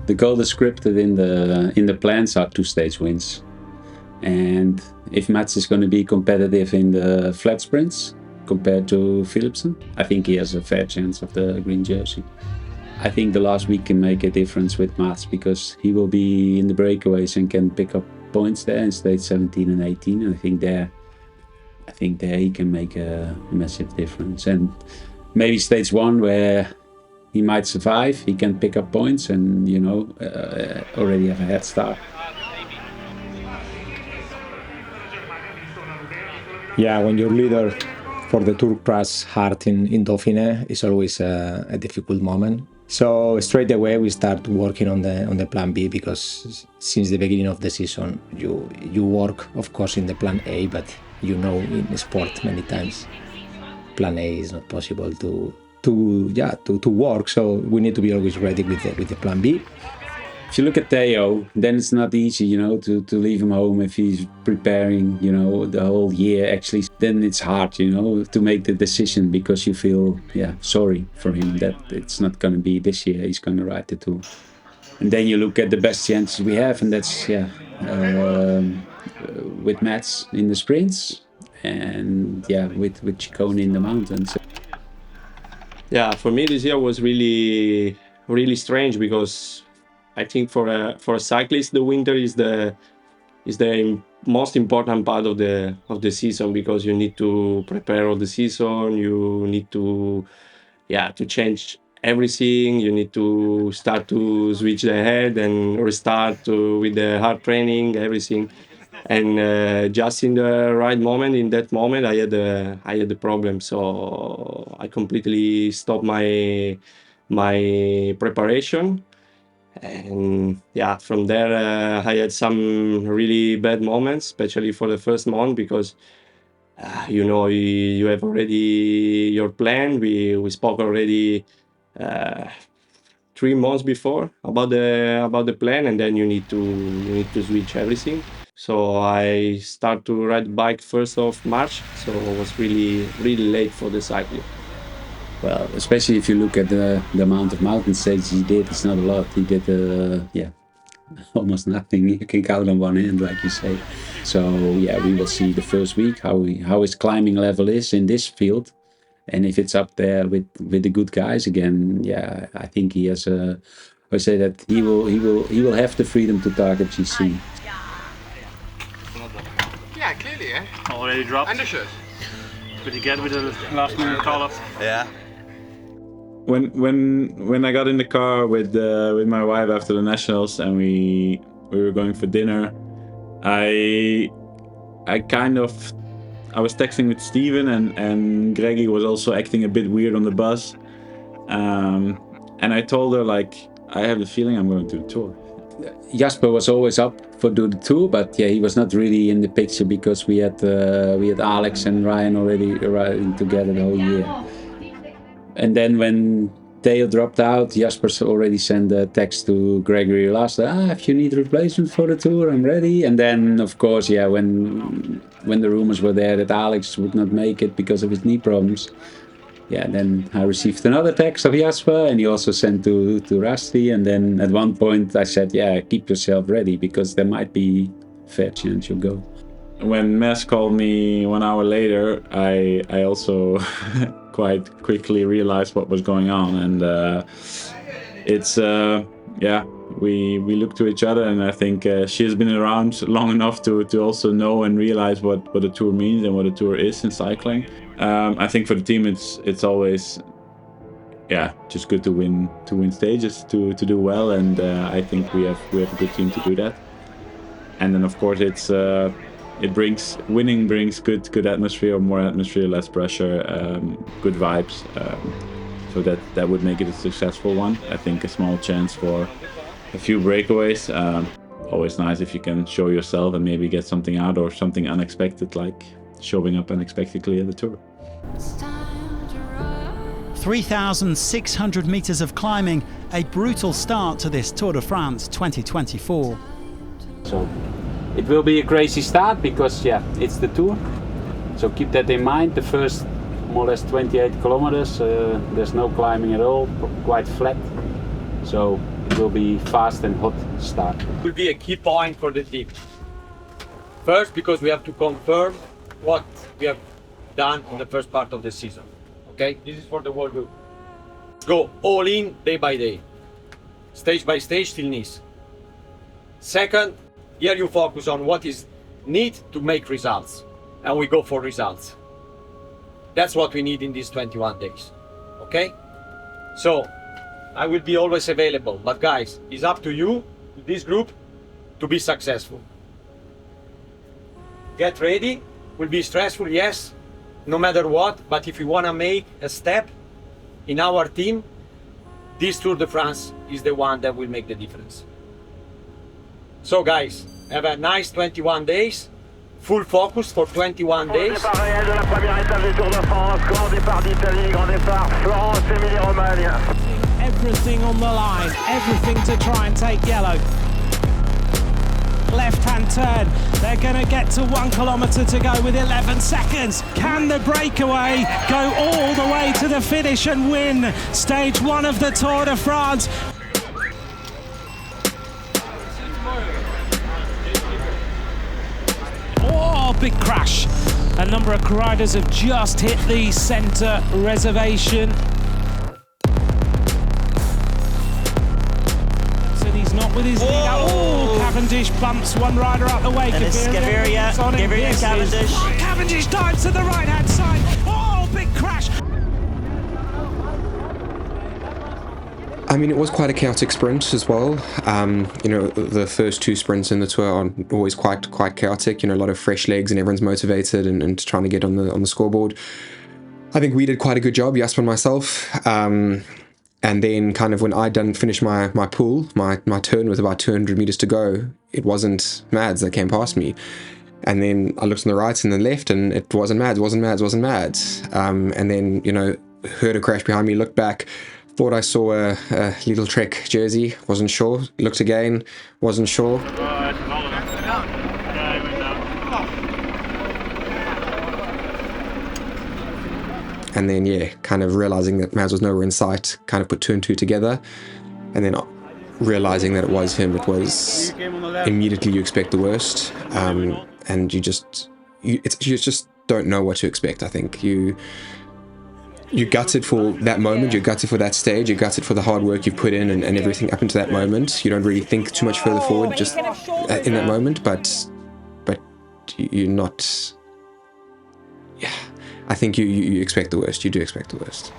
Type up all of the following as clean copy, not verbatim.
the goal is scripted in the plans are 2-stage wins. And if Mats is going to be competitive in the flat sprints compared to Philipsen, I think he has a fair chance of the green jersey. I think the last week can make a difference with Mats because he will be in the breakaways and can pick up points there in stage 17 and 18. And I think there he can make a massive difference. And maybe stage 1 where he might survive, he can pick up points and, already have a head start. Yeah, when your leader for the Tour crash hard in Dauphiné is always a difficult moment. So straight away we start working on the plan B, because since the beginning of the season you work, of course, in the plan A, but in sport many times plan A is not possible to work. So we need to be always ready with the plan B. If you look at Theo, then it's not easy, to leave him home if he's preparing, the whole year. Actually, then it's hard, to make the decision because you feel, sorry for him that it's not going to be this year. He's going to ride the Tour. And then you look at the best chances we have, and that's with Mats in the sprints, and with Ciccone in the mountains. Yeah, for me this year was really, really strange because I think for a cyclist the winter is the most important part of the season, because you need to prepare all the season. You need to change everything. You need to start to switch the head and restart with the hard training, everything. And just in the right moment, in that moment, I had the problem. So I completely stopped my preparation. And from there I had some really bad moments, especially for the first month, because you have already your plan. We spoke already 3 months before about the plan, and then you need to switch everything. So I start to ride bike 1st of March, so it was really, really late for the cycling. Well, especially if you look at the amount of mountain stages he did, it's not a lot. He did, almost nothing. You can count on one hand, like you say. So we will see the first week how his climbing level is in this field, and if it's up there with the good guys again. I think he has I say that he will have the freedom to target GC. Yeah, clearly, eh? Already dropped. Undershirt. Pretty good with the last minute call up. Yeah. When I got in the car with my wife after the nationals and we were going for dinner, I was texting with Steven and Greggy was also acting a bit weird on the bus, and I told her, like, I have the feeling I'm going to the Tour. Jasper was always up for do the Tour, but he was not really in the picture because we had Alex and Ryan already riding together the whole year. And then when Theo dropped out, Jasper already sent a text to Gregory last. If you need a replacement for the Tour, I'm ready. And then, of course, when the rumors were there that Alex would not make it because of his knee problems, then I received another text of Jasper, and he also sent to Rusty. And then at one point I said, keep yourself ready because there might be a fair chance you'll go. When Mes called me 1 hour later, I also quite quickly realized what was going on, and it's we look to each other, and I think she has been around long enough to also know and realize what a Tour means and what a Tour is in cycling. I think for the team it's always just good to win stages, to do well, and I think we have a good team to do that. And then of course winning brings good atmosphere, more atmosphere, less pressure, good vibes. So that would make it a successful one. I think a small chance for a few breakaways. Always nice if you can show yourself and maybe get something out or something unexpected, like showing up unexpectedly at the Tour. 3,600 meters of climbing, a brutal start to this Tour de France 2024. So it will be a crazy start because it's the Tour. So keep that in mind. The first more or less 28 kilometers, there's no climbing at all, quite flat. So it will be fast and hot start. Will be a key point for the team. First, because we have to confirm what we have done in the first part of the season. Okay, this is for the World Group. Go all in day by day, stage by stage till Nice. Second, here you focus on what is need to make results, and we go for results. That's what we need in these 21 days. Okay? So, I will be always available, but guys, it's up to you, this group, to be successful. Get ready, will be stressful, yes, no matter what, but if you want to make a step in our team, this Tour de France is the one that will make the difference. So guys, have a nice 21 days, full focus for 21 days. Grand départ réel de la première étape du Tour de France, grand départ d'Italie, grand départ Florence, Emilie-Romagne. Everything on the line, everything to try and take yellow. Left-hand turn, they're going to get to 1 kilometre to go with 11 seconds. Can the breakaway go all the way to the finish and win stage 1 of the Tour de France? Oh, big crash. A number of riders have just hit the centre reservation. He's not with his lead out. Oh, Cavendish bumps one rider out the way. And it's Gaviria Cavendish. Cavendish dives to the right-hand side. Oh, big crash. I mean, it was quite a chaotic sprint as well. You know, the first 2 sprints in the Tour are always quite chaotic. You know, a lot of fresh legs and everyone's motivated and trying to get on the scoreboard. I think we did quite a good job, Jasper and myself. And then kind of when I'd finished my pool, my turn with about 200 meters to go, it wasn't Mads that came past me. And then I looked on the right and the left and it wasn't Mads. And then, you know, heard a crash behind me, looked back, thought I saw a Lidl-Trek jersey, wasn't sure. Looked again, wasn't sure. And then, yeah, kind of realizing that Mads was nowhere in sight, kind of put 2 and 2 together. And then realizing that it was him, it was immediately you expect the worst. And you just don't know what to expect, I think. You gutted for that moment, you're gutted for that stage, you're gutted for the hard work you've put in and everything up until that moment. You don't really think too much further forward just in that moment, but you're not... Yeah. I think you expect the worst. You do expect the worst.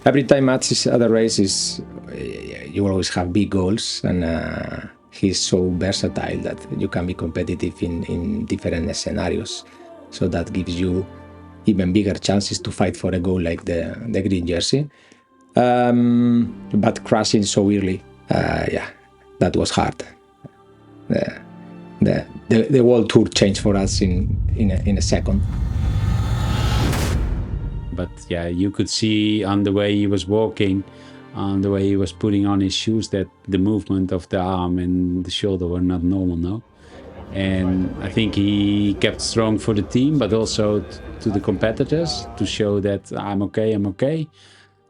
Every time Mats is at the races, you always have big goals, and he's so versatile that you can be competitive in different scenarios. So that gives you even bigger chances to fight for a goal like the green jersey. But crashing so early, yeah, that was hard. The whole tour changed for us in a second. But yeah, you could see on the way he was walking, on the way he was putting on his shoes, that the movement of the arm and the shoulder were not normal, no? And I think he kept strong for the team, but also to the competitors to show that I'm okay.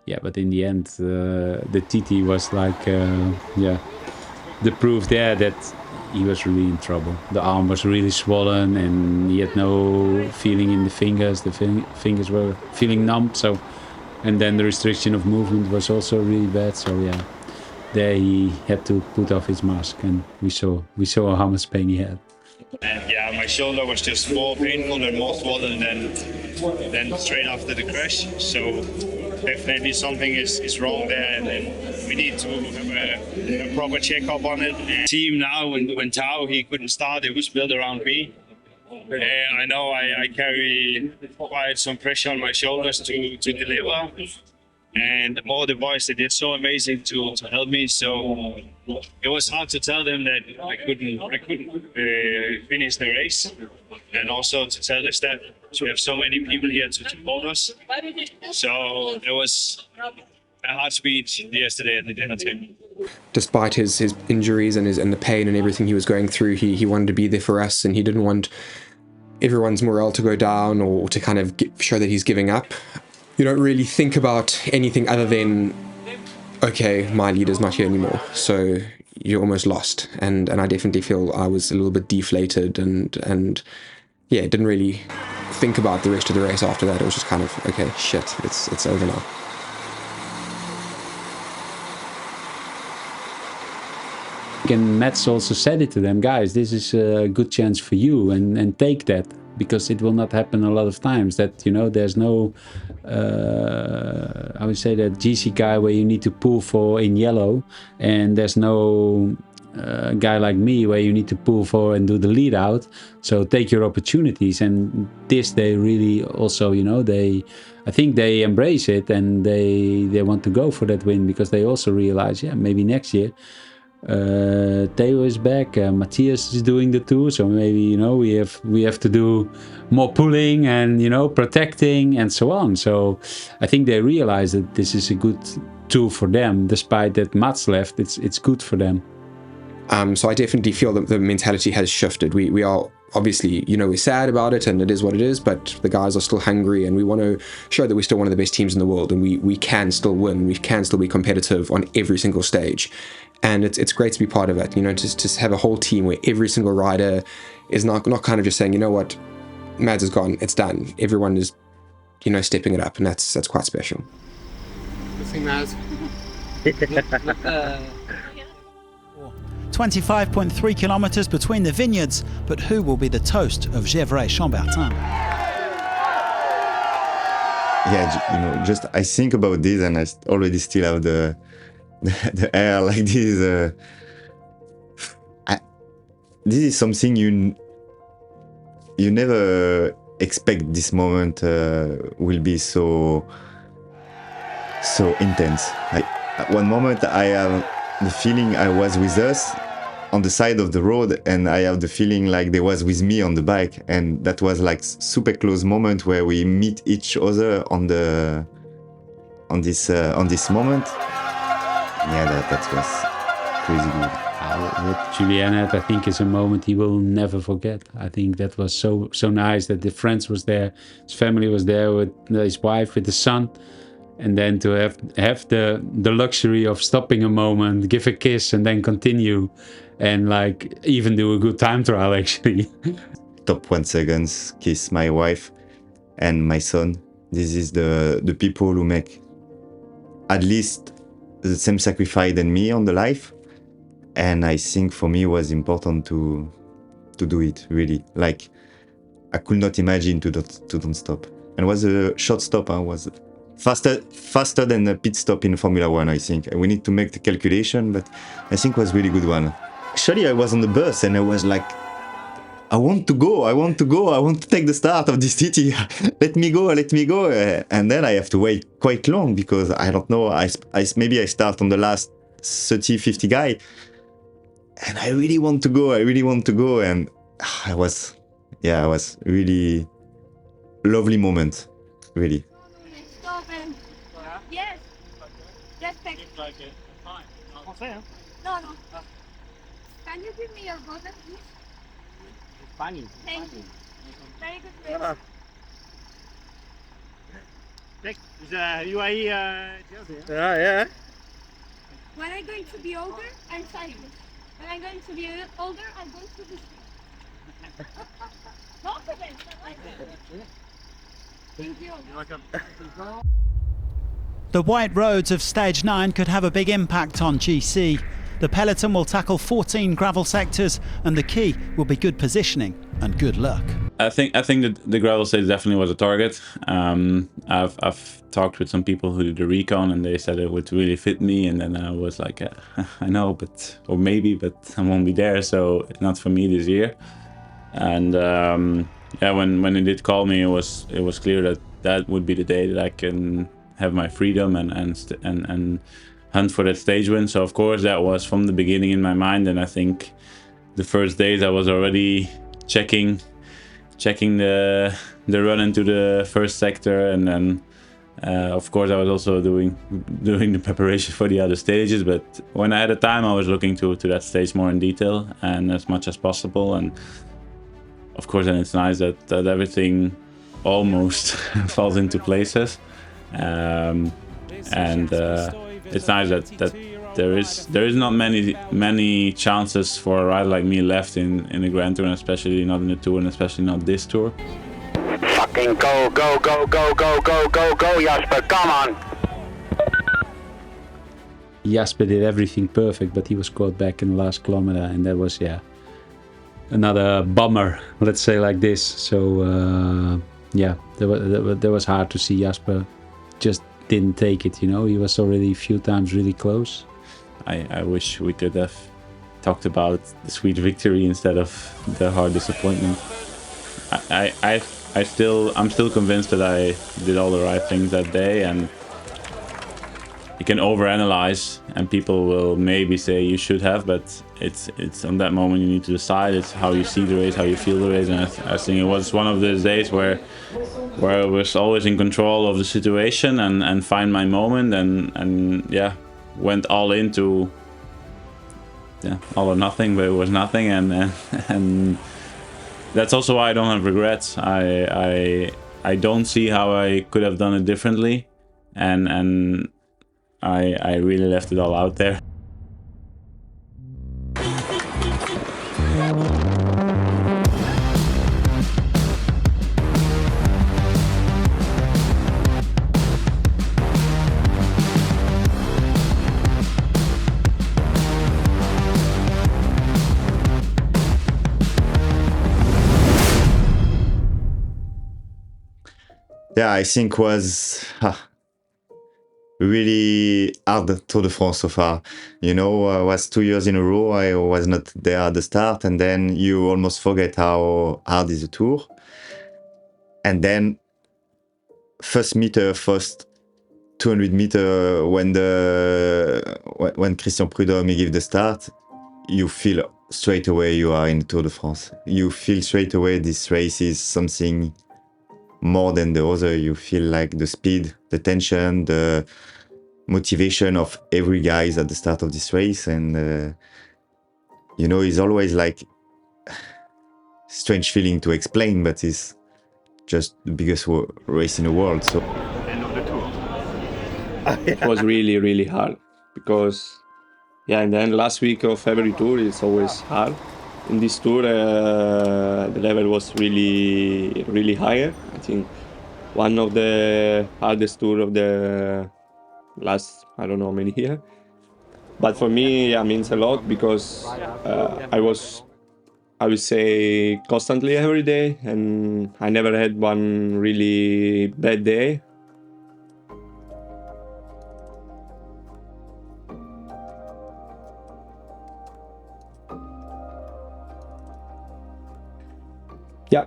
Yeah, but in the end, the TT was like, yeah, the proof there that he was really in trouble. The arm was really swollen and he had no feeling in the fingers. The fingers were feeling numb. So, and then the restriction of movement was also really bad. So yeah, there he had to put off his mask, and we saw how much pain he had. And yeah, my shoulder was just more painful and more swollen than straight after the crash. So definitely something is wrong there, and we need to have a proper checkup on it. And team now, when Tao he couldn't start, it was built around me. I know I carry quite some pressure on my shoulders to deliver. And all the boys, they did so amazing to help me. So it was hard to tell them that I couldn't finish the race, and also to tell the staff we have so many people here to support us. So it was a hard speech yesterday at the dinner table. Despite his injuries and the pain and everything he was going through, he wanted to be there for us, and he didn't want everyone's morale to go down or to kind of show that he's giving up. You don't really think about anything other than, okay, my leader's not here anymore, so you're almost lost. And I definitely feel I was a little bit deflated and yeah, didn't really think about the rest of the race after that. It was just kind of, okay, shit, it's over now. And Mats also said it to them, guys, this is a good chance for you, and take that, because it will not happen a lot of times that, you know, there's no, I would say that GC guy where you need to pull for in yellow, and there's no guy like me where you need to pull for and do the lead out. So take your opportunities, and this they really also, you know, I think they embrace it, and they want to go for that win, because they also realize, yeah, maybe next year Theo is back, Matthias is doing the tour, so maybe, you know, we have to do more pulling and, you know, protecting and so on. So I think they realize that this is a good tour for them, despite that Mats left. It's good for them. So I definitely feel that the mentality has shifted. We are obviously, you know, we're sad about it and it is what it is, but the guys are still hungry, and we want to show that we're still one of the best teams in the world, and we can still win. We can still be competitive on every single stage. And it's great to be part of it, you know, to have a whole team where every single rider is not kind of just saying, you know what, Mads is gone, it's done. Everyone is, you know, stepping it up, and that's quite special. Good thing, Mads. 25.3 kilometers between the vineyards, but who will be the toast of Gevrey-Chambertin? Yeah, you know, just I think about this, and I already still have the air like this. This is something you never expect. This moment will be so intense. At one moment, I have the feeling I was with us on the side of the road, and I have the feeling like they was with me on the bike, and that was like super close moment where we meet each other on this moment. Yeah, that was crazy good. What Julien had, I think, is a moment he will never forget. I think that was so nice that the friends was there, his family was there with his wife, with the son, and then to have the luxury of stopping a moment, give a kiss, and then continue, and like even do a good time trial actually. Top 1 seconds, kiss my wife and my son. This is the people who make at least the same sacrifice than me on the life, and I think for me it was important to do it really. Like I could not imagine to don't stop. And it was a short stop. Was faster than a pit stop in Formula 1. I think we need to make the calculation, but I think it was really good one. Actually, I was on the bus and I was like, I want to go, I want to take the start of this city. Let me go. And then I have to wait quite long because I don't know, maybe I start on the last 30, 50 guy. And I really want to go. And I was really lovely moment, really. Yes. Yes, thank you. No. Can you give me your bottle, please? Funny. Thank you. Very good place. Is UAE Yeah. When I'm going to be older, I'm cyclist. When I'm going to be older, I'm going to be confident. I like it. Thank you. You're welcome. The white roads of Stage 9 could have a big impact on GC. The peloton will tackle 14 gravel sectors, and the key will be good positioning and good luck. I think that the gravel stage definitely was a target. I've talked with some people who did the recon, and they said it would really fit me. And then I was like, I know, but I won't be there, so it's not for me this year. And when they did call me, it was clear that would be the day that I can have my freedom and hunt for that stage win. So of course that was from the beginning in my mind, and I think the first days I was already checking the run into the first sector, and then of course I was also doing the preparation for the other stages. But when I had the time, I was looking to that stage more in detail and as much as possible. And of course, then it's nice that everything almost falls into places, and it's nice that there is not many chances for a rider like me left in the Grand Tour, and especially not in the Tour, and especially not this Tour. Fucking go, go, go, go, go, go, go, go, Jasper, come on! Jasper did everything perfect, but he was caught back in the last kilometer, and that was, yeah, another bummer, let's say like this. So yeah, that was hard to see. Jasper just didn't take it, you know. He was already a few times really close. I wish we could have talked about the sweet victory instead of the hard disappointment. I'm still convinced that I did all the right things that day, and you can overanalyze, and people will maybe say you should have, but it's on that moment you need to decide. It's how you see the race, how you feel the race, and I think it was one of those days where I was always in control of the situation and find my moment, and yeah, went all into all or nothing, but it was nothing, and that's also why I don't have regrets. I don't see how I could have done it differently, and I really left it all out there. Yeah, I think was really hard Tour de France so far. You know, was 2 years in a row I was not there at the start, and then you almost forget how hard is the Tour. And then first 200 meter when Christian Prudhomme gave the start, you feel straight away you are in the Tour de France. You feel straight away this race is something more than the other. You feel like the speed, the tension, the motivation of every guy at the start of this race, and you know, it's always like strange feeling to explain, but it's just the biggest race in the world. So it was really, really hard because, yeah, and then last week of every tour it's always hard. In this tour, the level was really, really higher. I think one of the hardest tour of the last, I don't know, many years. But for me, yeah, means a lot because I would say, constantly every day, and I never had one really bad day. Yeah.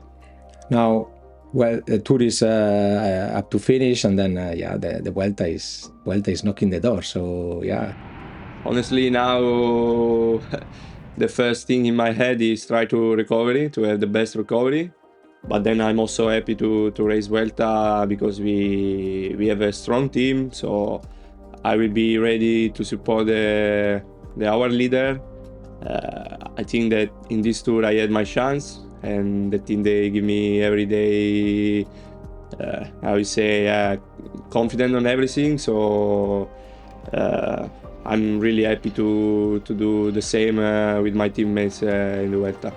Now, well, the Tour is up to finish, and then yeah, the Vuelta is knocking the door. So yeah. Honestly, now the first thing in my head is try to have the best recovery. But then I'm also happy to race Vuelta because we have a strong team. So I will be ready to support our leader. I think that in this tour I had my chance, and the team, they give me every day, I would say, confident on everything. So I'm really happy to do the same with my teammates in the Vuelta.